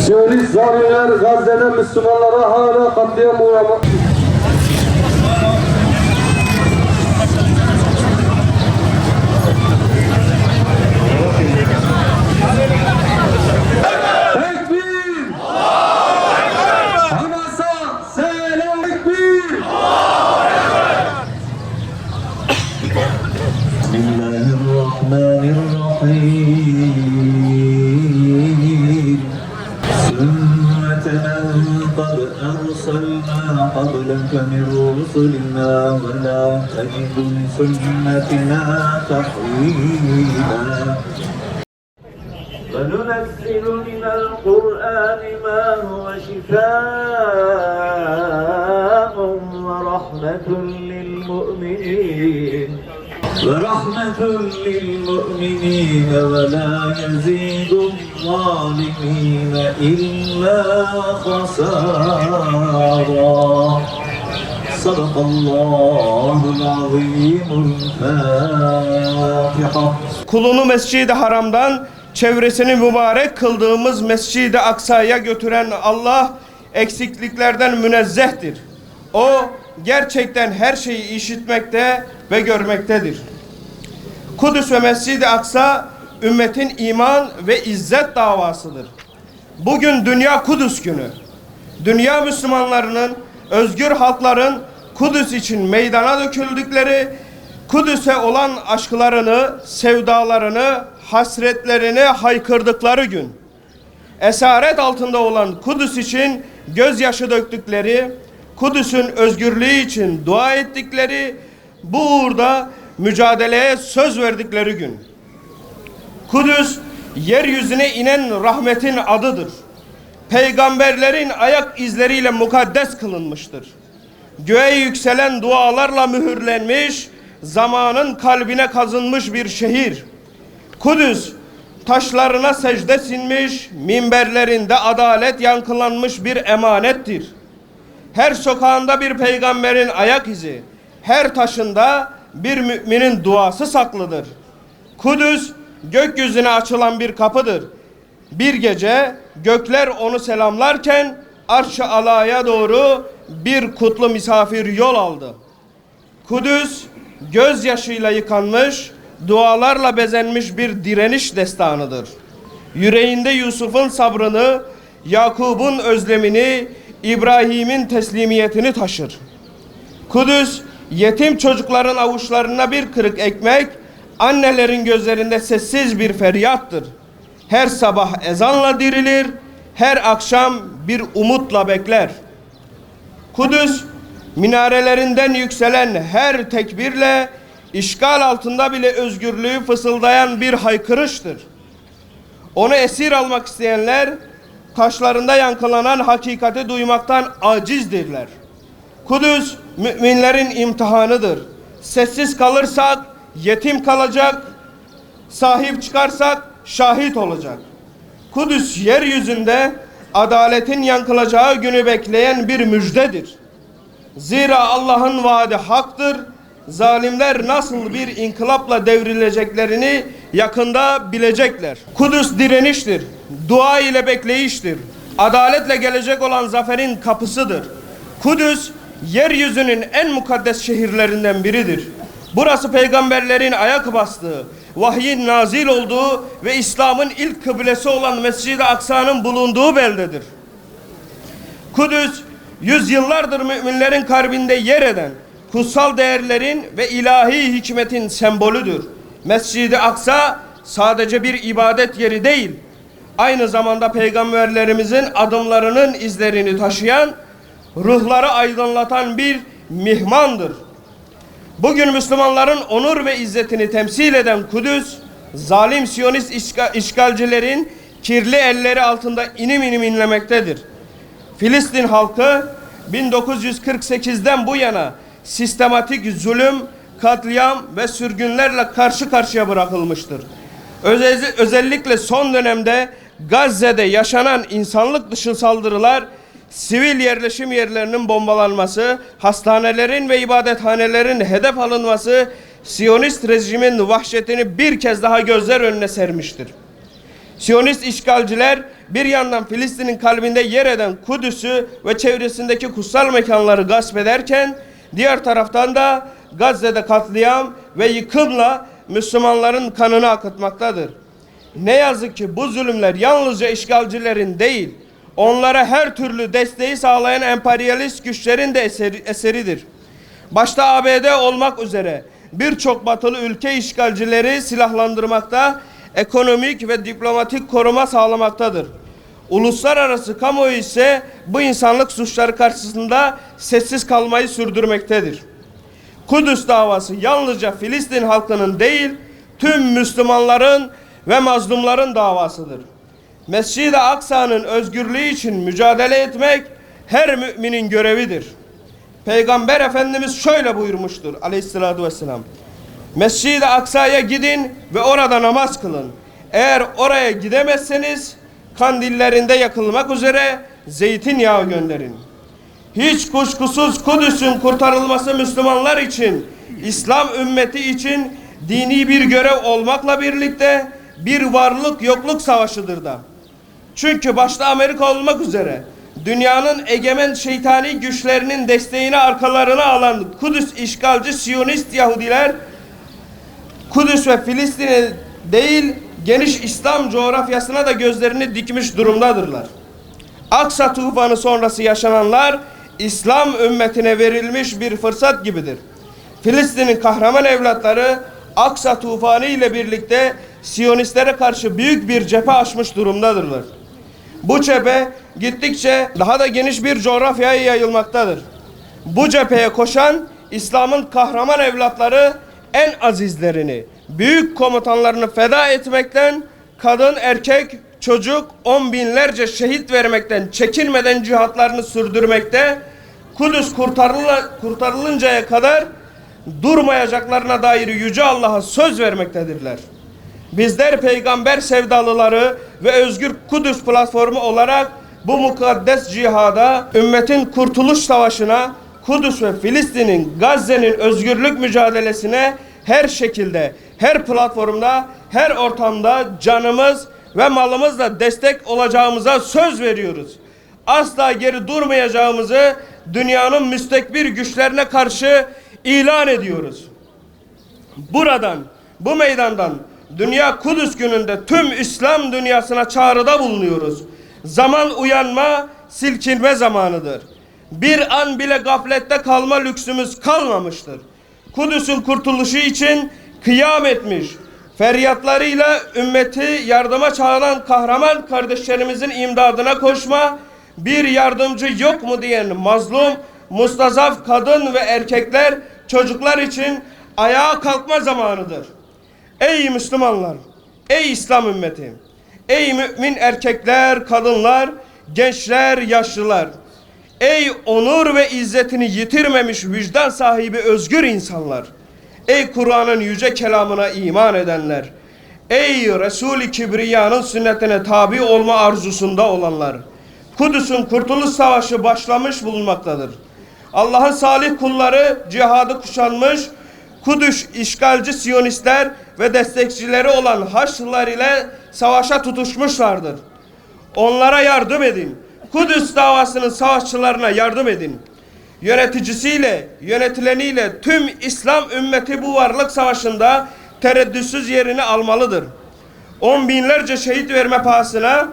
Siyonist zalimler Gazze'de Müslümanlara hala katliam uğramak. Tekbir! Hamas'a selam! Tekbir! Bismillahirrahmanirrahim. Sünneten qad ersalna qablaka min rusulina ve la tecidu li sünnetina tahwila. وَنُنَزِّلُ مِنَ الْقُرْآنِ مَا هُوَ شِفَاءٌ وَرَحْمَةٌ لِلْمُؤْمِنِينَ وَلَا يَزِيدُ الظَّالِمِينَ إِلَّا خَسَارًا. صدق الله العظيم. الفاتحة. Kulunu Mescid-i Haram'dan çevresini mübarek kıldığımız Mescid-i Aksa'ya götüren Allah eksikliklerden münezzehtir. O gerçekten her şeyi işitmekte ve görmektedir. Kudüs ve Mescid-i Aksa ümmetin iman ve izzet davasıdır. Bugün Dünya Kudüs Günü. Dünya Müslümanlarının, özgür halkların Kudüs için meydana döküldükleri, Kudüs'e olan aşklarını, sevdalarını, hasretlerini haykırdıkları gün. Esaret altında olan Kudüs için gözyaşı döktükleri, Kudüs'ün özgürlüğü için dua ettikleri, bu uğurda mücadeleye söz verdikleri gün. Kudüs, yeryüzüne inen rahmetin adıdır. Peygamberlerin ayak izleriyle mukaddes kılınmıştır. Göğe yükselen dualarla mühürlenmiş, zamanın kalbine kazınmış bir şehir. Kudüs, taşlarına secde sinmiş, minberlerinde adalet yankılanmış bir emanettir. Her sokağında bir peygamberin ayak izi, her taşında bir müminin duası saklıdır. Kudüs, gökyüzüne açılan bir kapıdır. Bir gece gökler onu selamlarken arş-ı alaya doğru bir kutlu misafir yol aldı. Kudüs, gözyaşıyla yıkanmış, dualarla bezenmiş bir direniş destanıdır. Yüreğinde Yusuf'un sabrını, Yakub'un özlemini, İbrahim'in teslimiyetini taşır. Kudüs, yetim çocukların avuçlarına bir kırık ekmek, annelerin gözlerinde sessiz bir feryattır. Her sabah ezanla dirilir, her akşam bir umutla bekler. Kudüs, minarelerinden yükselen her tekbirle, işgal altında bile özgürlüğü fısıldayan bir haykırıştır. Onu esir almak isteyenler, taşlarında yankılanan hakikati duymaktan acizdirler. Kudüs, müminlerin imtihanıdır. Sessiz kalırsak yetim kalacak, sahip çıkarsak şahit olacak. Kudüs, yeryüzünde adaletin yankılacağı günü bekleyen bir müjdedir. Zira Allah'ın vaadi haktır. Zalimler nasıl bir inkılapla devrileceklerini yakında bilecekler. Kudüs direniştir, dua ile bekleyiştir. Adaletle gelecek olan zaferin kapısıdır. Kudüs, yeryüzünün en mukaddes şehirlerinden biridir. Burası peygamberlerin ayak bastığı, vahyin nazil olduğu ve İslam'ın ilk kıblesi olan Mescid-i Aksa'nın bulunduğu beldedir. Kudüs, yüzyıllardır müminlerin kalbinde yer eden kutsal değerlerin ve ilahi hikmetin sembolüdür. Mescid-i Aksa sadece bir ibadet yeri değil, aynı zamanda peygamberlerimizin adımlarının izlerini taşıyan, ruhları aydınlatan bir mihmandır. Bugün Müslümanların onur ve izzetini temsil eden Kudüs, zalim Siyonist işgalcilerin kirli elleri altında inim inim inlemektedir. Filistin halkı 1948'den bu yana sistematik zulüm, katliam ve sürgünlerle karşı karşıya bırakılmıştır. Özellikle son dönemde Gazze'de yaşanan insanlık dışı saldırılar, sivil yerleşim yerlerinin bombalanması, hastanelerin ve ibadethanelerin hedef alınması, Siyonist rejimin vahşetini bir kez daha gözler önüne sermiştir. Siyonist işgalciler bir yandan Filistin'in kalbinde yer eden Kudüs'ü ve çevresindeki kutsal mekanları gasp ederken diğer taraftan da Gazze'de katliam ve yıkımla Müslümanların kanını akıtmaktadır. Ne yazık ki bu zulümler yalnızca işgalcilerin değil, onlara her türlü desteği sağlayan emperyalist güçlerin de eseridir. Başta ABD olmak üzere birçok batılı ülke işgalcileri silahlandırmakta, ekonomik ve diplomatik koruma sağlamaktadır. Uluslararası kamuoyu ise bu insanlık suçları karşısında sessiz kalmayı sürdürmektedir. Kudüs davası yalnızca Filistin halkının değil, tüm Müslümanların ve mazlumların davasıdır. Mescid-i Aksa'nın özgürlüğü için mücadele etmek her müminin görevidir. Peygamber Efendimiz şöyle buyurmuştur aleyhissalatü vesselam. Mescid-i Aksa'ya gidin ve orada namaz kılın. Eğer oraya gidemezseniz kandillerinde yakılmak üzere zeytinyağı gönderin. Hiç kuşkusuz Kudüs'ün kurtarılması Müslümanlar için, İslam ümmeti için dini bir görev olmakla birlikte bir varlık yokluk savaşıdır da. Çünkü başta Amerika olmak üzere dünyanın egemen şeytani güçlerinin desteğini arkalarına alan Kudüs işgalci Siyonist Yahudiler Kudüs ve Filistin'e değil geniş İslam coğrafyasına da gözlerini dikmiş durumdadırlar. Aksa tufanı sonrası yaşananlar İslam ümmetine verilmiş bir fırsat gibidir. Filistin'in kahraman evlatları Aksa tufanı ile birlikte Siyonistlere karşı büyük bir cephe açmış durumdadırlar. Bu cephe gittikçe daha da geniş bir coğrafyaya yayılmaktadır. Bu cepheye koşan İslam'ın kahraman evlatları en azizlerini, büyük komutanlarını feda etmekten, kadın, erkek, çocuk, on binlerce şehit vermekten çekinmeden cihatlarını sürdürmekte, Kudüs kurtarılıncaya kadar durmayacaklarına dair Yüce Allah'a söz vermektedirler. Bizler peygamber sevdalıları ve Özgür Kudüs platformu olarak bu mukaddes cihada, ümmetin kurtuluş savaşına, Kudüs ve Filistin'in, Gazze'nin özgürlük mücadelesine her şekilde, her platformda, her ortamda canımız ve malımızla destek olacağımıza söz veriyoruz. Asla geri durmayacağımızı dünyanın müstekbir güçlerine karşı ilan ediyoruz. Buradan, bu meydandan Dünya Kudüs gününde tüm İslam dünyasına çağrıda bulunuyoruz. Zaman uyanma, silkinme zamanıdır. Bir an bile gaflette kalma lüksümüz kalmamıştır. Kudüs'ün kurtuluşu için kıyam etmiş, feryatlarıyla ümmeti yardıma çağıran kahraman kardeşlerimizin imdadına koşma, bir yardımcı yok mu diyen mazlum, mustazaf kadın ve erkekler, çocuklar için ayağa kalkma zamanıdır. Ey Müslümanlar, ey İslam ümmeti, ey mümin erkekler, kadınlar, gençler, yaşlılar, ey onur ve izzetini yitirmemiş vicdan sahibi özgür insanlar, ey Kur'an'ın yüce kelamına iman edenler, ey Resul-i Kibriya'nın sünnetine tabi olma arzusunda olanlar, Kudüs'ün kurtuluş savaşı başlamış bulunmaktadır. Allah'ın salih kulları cihadı kuşanmış, Kudüs işgalci Siyonistler ve destekçileri olan Haçlılar ile savaşa tutuşmuşlardır. Onlara yardım edin. Kudüs davasının savaşçılarına yardım edin. Yöneticisiyle, yönetileniyle tüm İslam ümmeti bu varlık savaşında tereddütsüz yerini almalıdır. On binlerce şehit verme pahasına,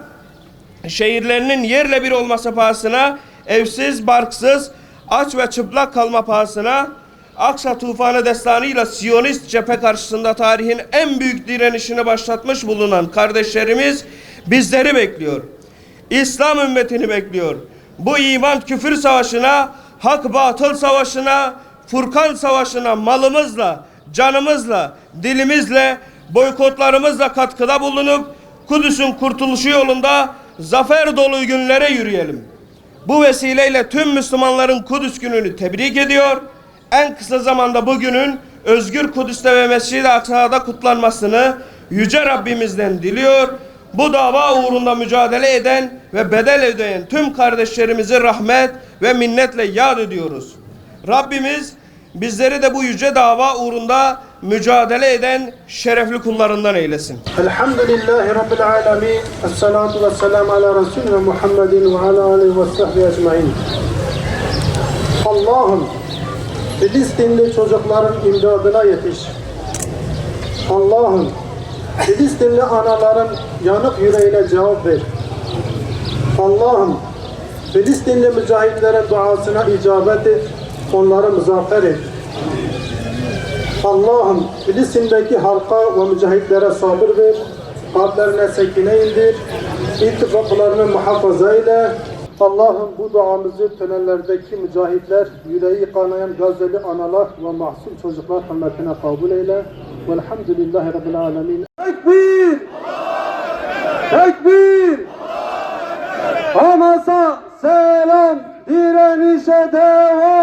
şehirlerinin yerle bir olması pahasına, evsiz, barksız, aç ve çıplak kalma pahasına, Aksa tufanı destanıyla Siyonist cephe karşısında tarihin en büyük direnişini başlatmış bulunan kardeşlerimiz bizleri bekliyor. İslam ümmetini bekliyor. Bu iman küfür savaşına, hak batıl savaşına, Furkan savaşına malımızla, canımızla, dilimizle, boykotlarımızla katkıda bulunup Kudüs'ün kurtuluşu yolunda zafer dolu günlere yürüyelim. Bu vesileyle tüm Müslümanların Kudüs gününü tebrik ediyor. En kısa zamanda bugünün özgür Kudüs'te ve Mescid-i Aksa'da kutlanmasını Yüce Rabbimizden diliyor. Bu dava uğrunda mücadele eden ve bedel ödeyen tüm kardeşlerimizi rahmet ve minnetle yad ediyoruz. Rabbimiz bizleri de bu yüce dava uğrunda mücadele eden şerefli kullarından eylesin. Elhamdülillahi Rabbil alemin. Esselatu vesselamu ala Resulina Muhammedin ve ala aleyhi ve sahbihi ecmain. Allah'ım Filistinli çocukların imdadına yetiş. Allah'ım Filistinli anaların yanık yüreğine cevap ver. Allah'ım Filistinli mücahitlerin duasına icabet et, onları muzaffer et. Allah'ım Filistin'deki halka ve mücahitlere sabır ver, kalplerine sekine indir, ittifaklarını muhafaza eyle. Allah'ım bu duamızı tünellerdeki mücahitler, yüreği kanayan Gazze'li analar ve mahzun çocuklar hürmetine kabul eyle. Velhamdülillahi Rabbil alemin. Tekbir! Tekbir! Hamas'a selam, direnişe devam!